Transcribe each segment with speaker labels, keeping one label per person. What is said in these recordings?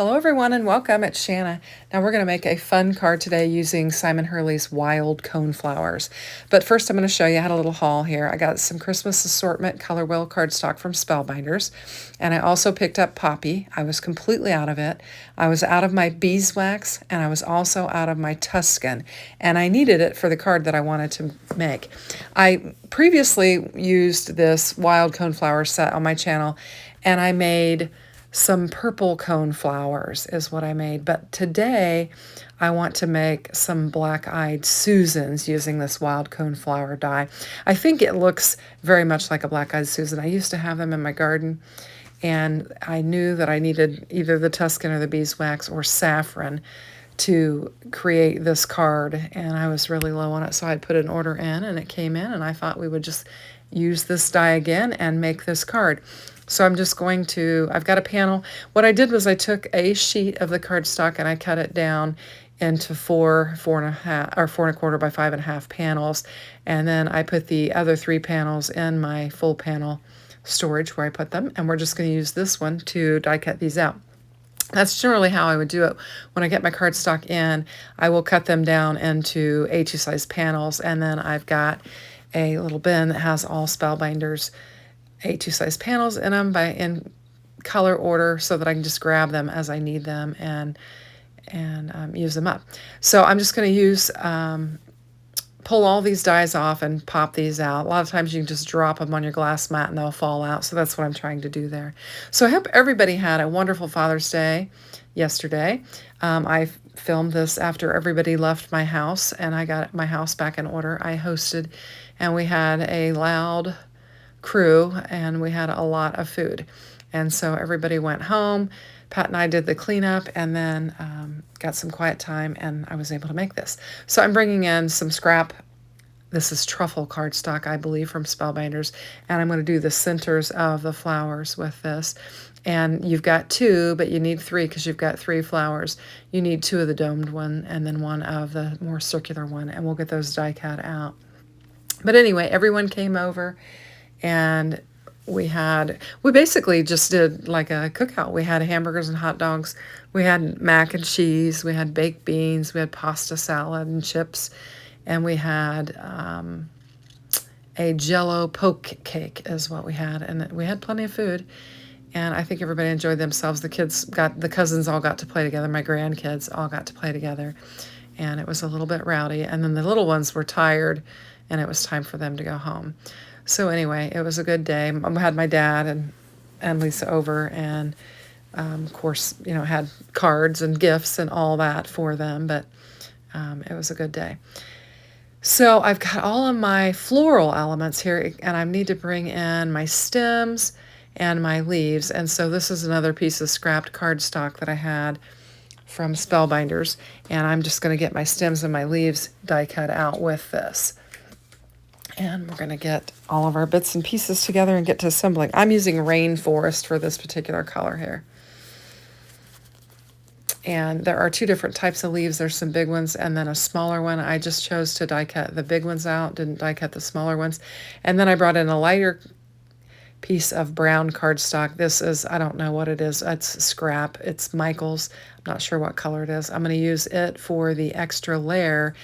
Speaker 1: Hello everyone and welcome, it's Shanna. Now we're going to make a fun card today using Simon Hurley's Wild Coneflowers. But first I'm going to show you, I had a little haul here. I got some Christmas assortment color wheel cardstock from Spellbinders. And I also picked up Poppy. I was completely out of it. I was out of my beeswax and I was also out of my Tuscan. And I needed it for the card that I wanted to make. I previously used this Wild Coneflower set on my channel and I made some purple coneflowers is what I made. But today I want to make some black-eyed Susans using this wild coneflower die. I think it looks very much like a black-eyed Susan. I used to have them in my garden and I knew that I needed either the Tuscan or the beeswax or saffron to create this card, and I was really low on it, so I'd put an order in and it came in, and I thought we would just use this die again and make this card. So I'm just going to, I've got a panel. What I did was I took a sheet of the cardstock and I cut it down into 4.25 by 5.5 panels, and then I put the other 3 panels in my full panel storage where I put them, and we're just going to use this one to die cut these out. That's generally how I would do it. When I get my cardstock in, I will cut them down into A2 size panels, and then I've got a little bin that has all Spellbinders A2 size panels in them in color order so that I can just grab them as I need them and use them up. So I'm just going to use pull all these dies off and pop these out. A lot of times you can just drop them on your glass mat and they'll fall out. So that's what I'm trying to do there. So I hope everybody had a wonderful Father's Day yesterday. I filmed this after everybody left my house and I got my house back in order. I hosted and we had a loud crew and we had a lot of food. And so everybody went home. Pat and I did the cleanup and then got some quiet time and I was able to make this. So I'm bringing in some scrap. This is truffle cardstock, I believe, from Spellbinders. And I'm going to do the centers of the flowers with this. And you've got 2, but you need 3 because you've got 3 flowers. You need 2 of the domed one and then 1 of the more circular one. And we'll get those die cut out. But anyway, everyone came over and we basically just did like a cookout. We had hamburgers and hot dogs. We had mac and cheese. We had baked beans. We had pasta salad and chips. And we had a Jell-O poke cake is what we had. And we had plenty of food. And I think everybody enjoyed themselves. The cousins all got to play together. My grandkids all got to play together. And it was a little bit rowdy. And then the little ones were tired and it was time for them to go home. So anyway, it was a good day. I had my dad and Lisa over and, of course, you know, had cards and gifts and all that for them, but it was a good day. So I've got all of my floral elements here, and I need to bring in my stems and my leaves. And so this is another piece of scrapped cardstock that I had from Spellbinders, and I'm just going to get my stems and my leaves die cut out with this. And we're going to get all of our bits and pieces together and get to assembling. I'm using Rainforest for this particular color here. And there are 2 different types of leaves. There's some big ones and then a smaller one. I just chose to die cut the big ones out, didn't die cut the smaller ones. And then I brought in a lighter piece of brown cardstock. This is, I don't know what it is. It's scrap. It's Michael's. I'm not sure what color it is. I'm going to use it for the extra layer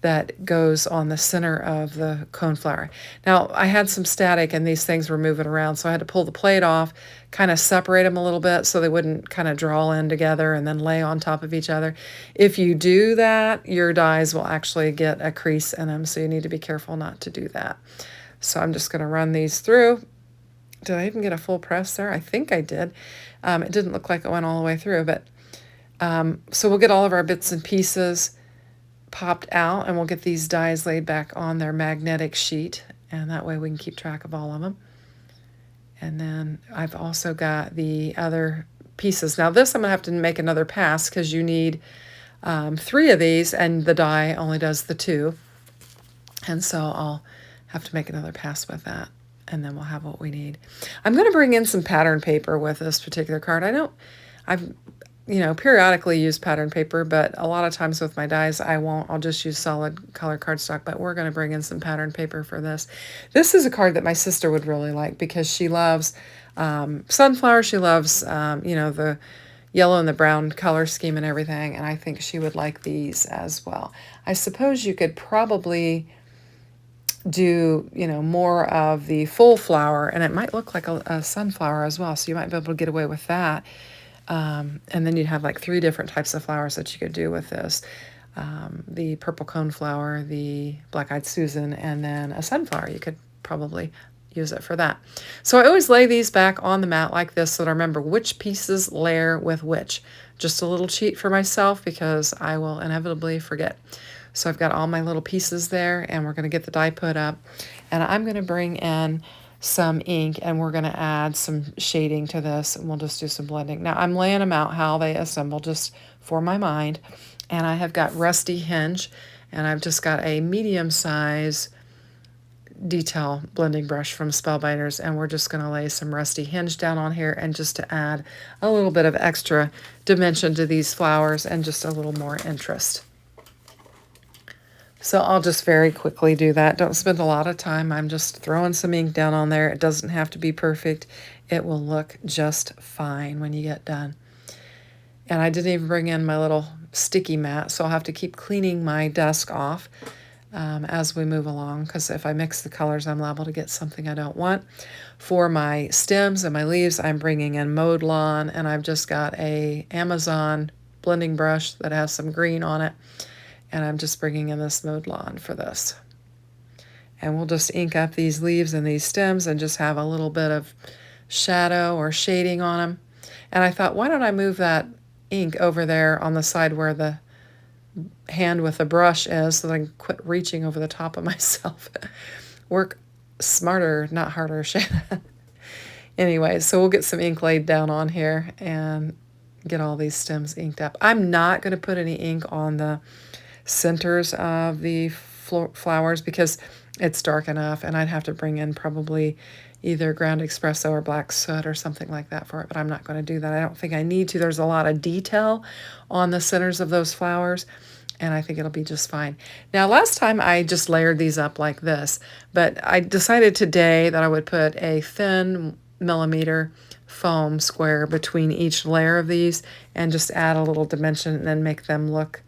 Speaker 1: that goes on the center of the coneflower. Now, I had some static and these things were moving around, so I had to pull the plate off, kind of separate them a little bit so they wouldn't kind of draw in together and then lay on top of each other. If you do that, your dies will actually get a crease in them, so you need to be careful not to do that. So I'm just going to run these through. Did I even get a full press there? I think I did. It didn't look like it went all the way through, but so we'll get all of our bits and pieces popped out and we'll get these dies laid back on their magnetic sheet, and that way we can keep track of all of them. And then I've also got the other pieces. Now this I'm going to have to make another pass because you need 3 of these and the die only does the 2. And so I'll have to make another pass with that and then we'll have what we need. I'm going to bring in some pattern paper with this particular card. I've periodically use pattern paper, but a lot of times with my dies, I won't. I'll just use solid color cardstock, but we're going to bring in some pattern paper for this. This is a card that my sister would really like because she loves sunflowers. She loves, yellow and the brown color scheme and everything, and I think she would like these as well. I suppose you could probably do, more of the full flower, and it might look like a sunflower as well, so you might be able to get away with that. And then you'd have like 3 different types of flowers that you could do with this. The purple coneflower, the black-eyed Susan, and then a sunflower. You could probably use it for that. So I always lay these back on the mat like this so that I remember which pieces layer with which. Just a little cheat for myself because I will inevitably forget. So I've got all my little pieces there, and we're going to get the die put up. And I'm going to bring in some ink, and we're going to add some shading to this, and we'll just do some blending. Now I'm laying them out how they assemble just for my mind. And I have got Rusty Hinge, and I've just got a medium size detail blending brush from Spellbinders, and we're just going to lay some Rusty Hinge down on here, and just to add a little bit of extra dimension to these flowers and just a little more interest. So I'll just very quickly do that. Don't spend a lot of time. I'm just throwing some ink down on there. It doesn't have to be perfect. It will look just fine when you get done. And I didn't even bring in my little sticky mat, so I'll have to keep cleaning my desk off as we move along, because if I mix the colors, I'm liable to get something I don't want. For my stems and my leaves, I'm bringing in Mowed Lawn, and I've just got a Amazon blending brush that has some green on it, and I'm just bringing in this Mowed Lawn for this. And we'll just ink up these leaves and these stems and just have a little bit of shadow or shading on them. And I thought, why don't I move that ink over there on the side where the hand with the brush is, so that I can quit reaching over the top of myself. Work smarter, not harder, Shannon. Anyway, so we'll get some ink laid down on here and get all these stems inked up. I'm not going to put any ink on the centers of the flowers because it's dark enough, and I'd have to bring in probably either ground espresso or black soot or something like that for it, but I'm not going to do that. I don't think I need to. There's a lot of detail on the centers of those flowers, and I think it'll be just fine. Now, last time I just layered these up like this, but I decided today that I would put a thin millimeter foam square between each layer of these and just add a little dimension and then make them look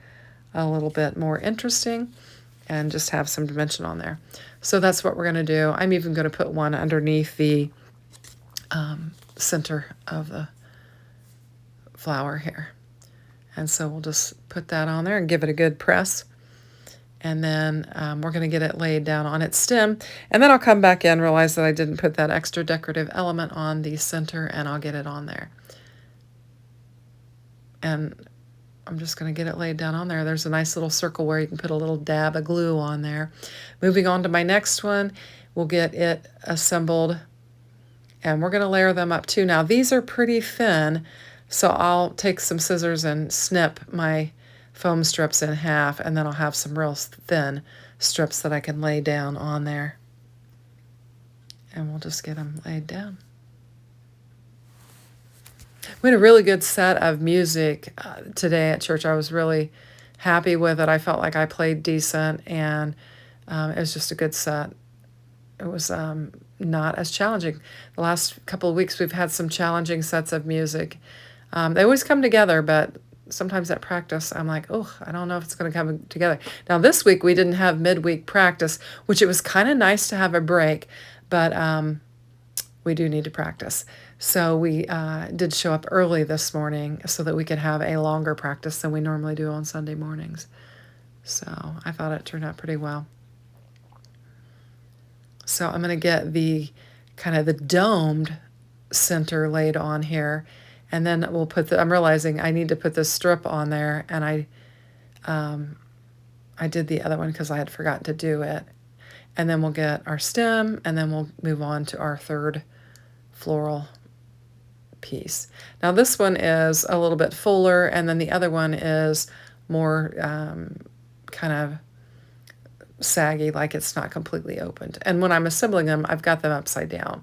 Speaker 1: a little bit more interesting and just have some dimension on there. So that's what we're going to do. I'm even going to put one underneath the center of the flower here. And so we'll just put that on there and give it a good press. And then we're going to get it laid down on its stem. And then I'll come back in, realize that I didn't put that extra decorative element on the center, and I'll get it on there. And I'm just going to get it laid down on there. There's a nice little circle where you can put a little dab of glue on there. Moving on to my next one, we'll get it assembled, and we're going to layer them up too. Now, these are pretty thin, so I'll take some scissors and snip my foam strips in half, and then I'll have some real thin strips that I can lay down on there. And we'll just get them laid down. We had a really good set of music today at church. I was really happy with it. I felt like I played decent, and it was just a good set. It was not as challenging. The last couple of weeks we've had some challenging sets of music. They always come together, but sometimes at practice I'm like, oh, I don't know if it's going to come together. Now this week we didn't have midweek practice, which it was kind of nice to have a break, but we do need to practice. So we did show up early this morning so that we could have a longer practice than we normally do on Sunday mornings. So I thought it turned out pretty well. So I'm going to get the kind of the domed center laid on here, and then we'll put I'm realizing I need to put this strip on there, and I did the other one because I had forgotten to do it. And then we'll get our stem, and then we'll move on to our third floral piece. Now this one is a little bit fuller, and then the other one is more kind of saggy, like it's not completely opened. And when I'm assembling them, I've got them upside down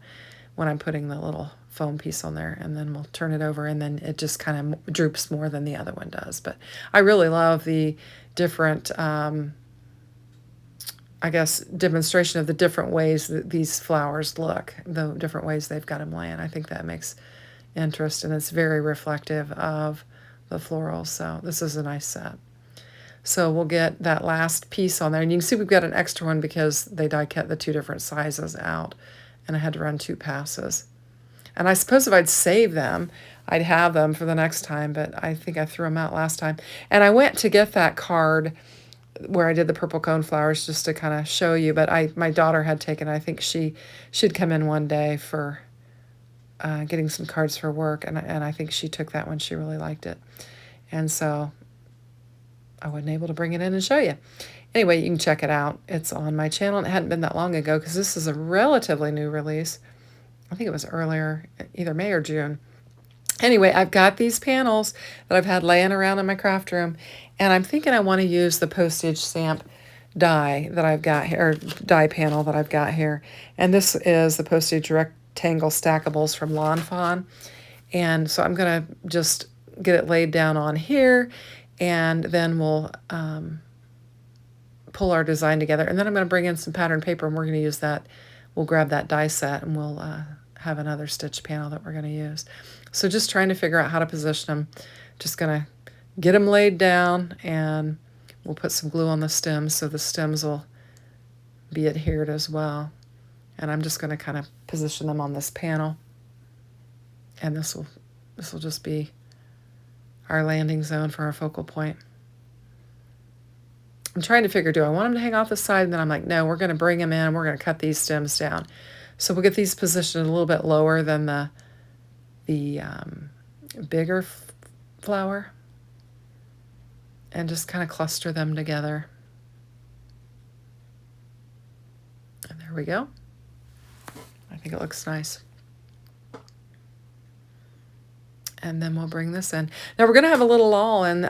Speaker 1: when I'm putting the little foam piece on there, and then we'll turn it over, and then it just kind of droops more than the other one does. But I really love the different I guess, demonstration of the different ways that these flowers look, the different ways they've got them laying. I think that makes interest, and it's very reflective of the florals. So this is a nice set. So we'll get that last piece on there. And you can see we've got an extra one because they die cut the two different sizes out. And I had to run 2 passes. And I suppose if I'd save them, I'd have them for the next time. But I think I threw them out last time. And I went to get that card where I did the purple coneflowers just to kind of show you. But my daughter had taken it. I think she'd come in one day for getting some cards for work. And I think she took that one. She really liked it. And so I wasn't able to bring it in and show you. Anyway, you can check it out. It's on my channel. It hadn't been that long ago because this is a relatively new release. I think it was earlier, either May or June. Anyway, I've got these panels that I've had laying around in my craft room, and I'm thinking I want to use the postage stamp die that I've got here, or die panel that I've got here. And this is the postage rectangle stackables from Lawn Fawn. And so I'm going to just get it laid down on here, and then we'll pull our design together. And then I'm going to bring in some pattern paper, and we're going to use that. We'll grab that die set, and we'll have another stitch panel that we're going to use. So just trying to figure out how to position them. Just going to get them laid down, and we'll put some glue on the stems so the stems will be adhered as well. And I'm just going to kind of position them on this panel. And this will just be our landing zone for our focal point. I'm trying to figure, do I want them to hang off the side? And then I'm like, no, we're going to bring them in. We're going to cut these stems down. So we'll get these positioned a little bit lower than the bigger flower, and just kind of cluster them together. And there we go. I think it looks nice. And then we'll bring this in. Now we're going to have a little lull in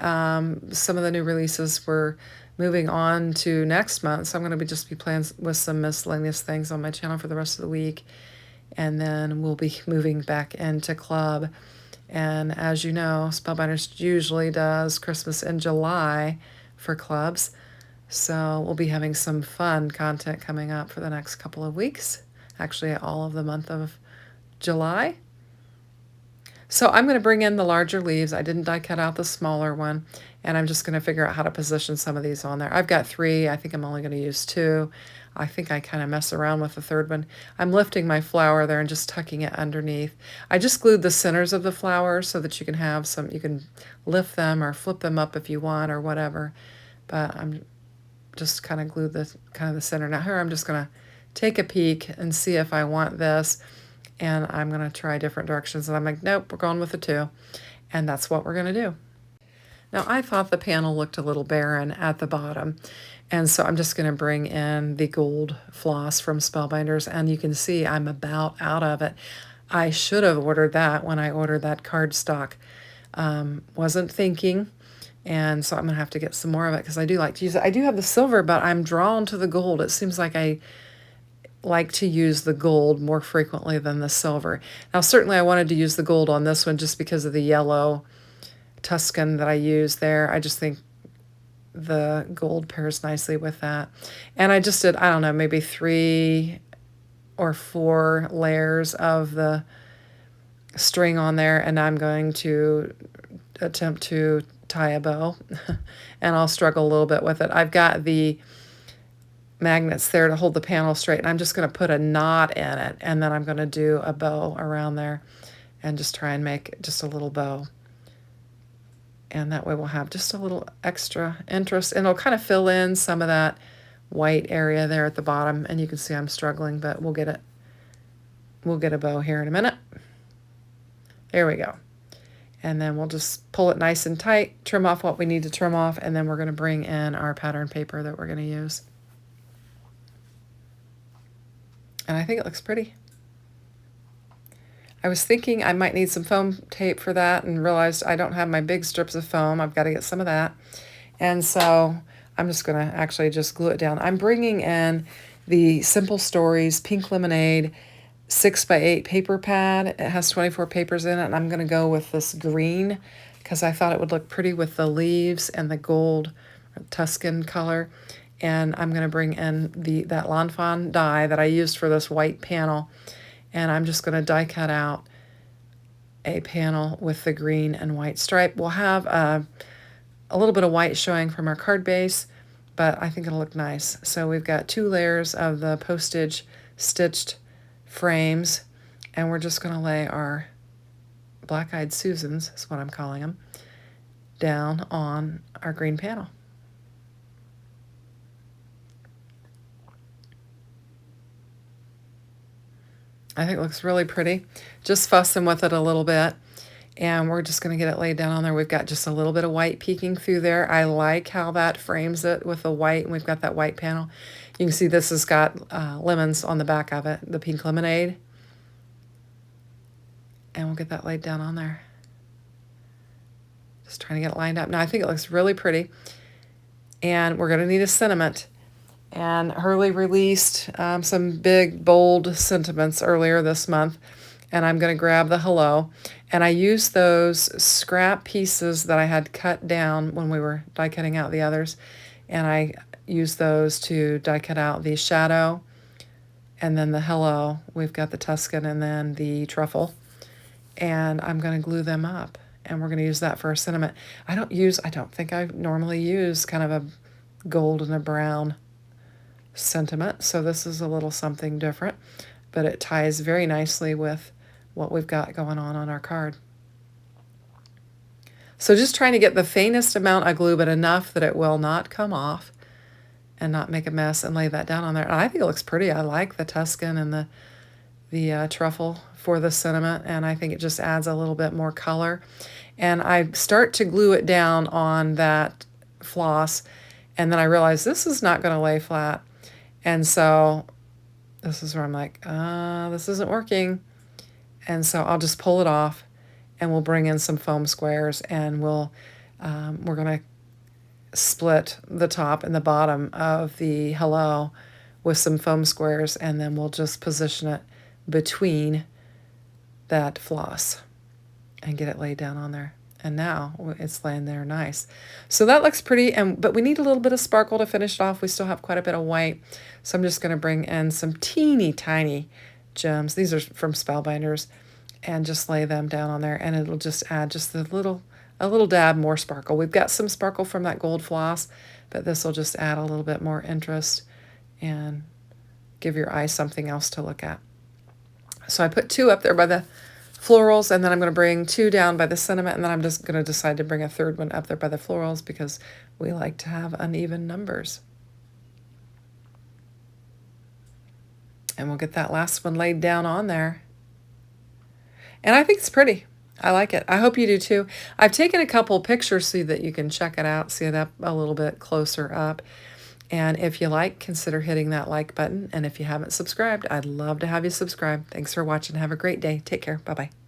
Speaker 1: some of the new releases. We're moving on to next month, so I'm going to just be playing with some miscellaneous things on my channel for the rest of the week. And then we'll be moving back into club. And as you know, Spellbinders usually does Christmas in July for clubs. So we'll be having some fun content coming up for the next couple of weeks. Actually, all of the month of July. So I'm going to bring in the larger leaves. I didn't die cut out the smaller one, and I'm just going to figure out how to position some of these on there. I've got 3. I think I'm only going to use 2. I think I kind of mess around with the third one. I'm lifting my flower there and just tucking it underneath. I just glued the centers of the flowers so that you can have some, you can lift them or flip them up if you want or whatever. But I'm just kind of glued the center. Now here I'm just going to take a peek and see if I want this. And I'm going to try different directions. And I'm like, nope, we're going with the 2. And that's what we're going to do. Now, I thought the panel looked a little barren at the bottom. And so I'm just going to bring in the gold floss from Spellbinders. And you can see I'm about out of it. I should have ordered that when I ordered that cardstock. Wasn't thinking. And so I'm going to have to get some more of it because I do like to use it. I do have the silver, but I'm drawn to the gold. It seems like I like to use the gold more frequently than the silver. Now, certainly I wanted to use the gold on this one just because of the yellow Tuscan that I used there. I just think the gold pairs nicely with that. And I just did, I don't know, maybe 3 or 4 layers of the string on there, and I'm going to attempt to tie a bow. And I'll struggle a little bit with it. I've got the magnets there to hold the panel straight, and I'm just going to put a knot in it, and then I'm going to do a bow around there and just try and make just a little bow. And that way we'll have just a little extra interest, and it'll kind of fill in some of that white area there at the bottom. And you can see I'm struggling, but we'll get it. We'll get a bow here in a minute. There we go. And then we'll just pull it nice and tight, trim off what we need to trim off, and then we're going to bring in our pattern paper that we're going to use. And I think it looks pretty. I was thinking I might need some foam tape for that and realized I don't have my big strips of foam. I've got to get some of that. And so I'm just going to actually just glue it down. I'm bringing in the Simple Stories Pink Lemonade 6x8 paper pad. It has 24 papers in it, and I'm going to go with this green because I thought it would look pretty with the leaves and the gold Tuscan color. And I'm going to bring in that Lawn Fawn die that I used for this white panel. And I'm just going to die cut out a panel with the green and white stripe. We'll have a little bit of white showing from our card base, but I think it'll look nice. So we've got 2 layers of the postage stitched frames, and we're just going to lay our Black-Eyed Susans, is what I'm calling them, down on our green panel. I think it looks really pretty. Just fussing with it a little bit, and we're just going to get it laid down on there. We've got just a little bit of white peeking through there. I like how that frames it with the white, and we've got that white panel. You can see this has got lemons on the back of it, the pink lemonade. And we'll get that laid down on there. Just trying to get it lined up. Now I think it looks really pretty. And we're going to need a sentiment. And Hurley released some big, bold sentiments earlier this month. And I'm going to grab the hello. And I used those scrap pieces that I had cut down when we were die cutting out the others. And I used those to die cut out the shadow and then the hello. We've got the Tuscan and then the truffle. And I'm going to glue them up. And we're going to use that for a sentiment. I don't think I normally use kind of a gold and a brown sentiment. So this is a little something different, but it ties very nicely with what we've got going on our card. So just trying to get the faintest amount of glue, but enough that it will not come off and not make a mess, and lay that down on there. And I think it looks pretty. I like the Tuscan and the truffle for the sentiment, and I think it just adds a little bit more color. And I start to glue it down on that floss, and then I realize this is not going to lay flat. And so this is where I'm like, this isn't working. And so I'll just pull it off, and we'll bring in some foam squares, and we're going to split the top and the bottom of the hello with some foam squares, and then we'll just position it between that floss and get it laid down on there. And now it's laying there nice. So that looks pretty, but we need a little bit of sparkle to finish it off. We still have quite a bit of white. So I'm just going to bring in some teeny tiny gems. These are from Spellbinders, and just lay them down on there, and it'll just add just a little dab more sparkle. We've got some sparkle from that gold floss, but this will just add a little bit more interest and give your eye something else to look at. So I put 2 up there by the florals, and then I'm going to bring 2 down by the sentiment, and then I'm just going to decide to bring a 3rd one up there by the florals because we like to have uneven numbers. And we'll get that last one laid down on there. And I think it's pretty. I like it. I hope you do too. I've taken a couple pictures so that you can check it out, see it up a little bit closer up. And if you like, consider hitting that like button. And if you haven't subscribed, I'd love to have you subscribe. Thanks for watching. Have a great day. Take care. Bye-bye.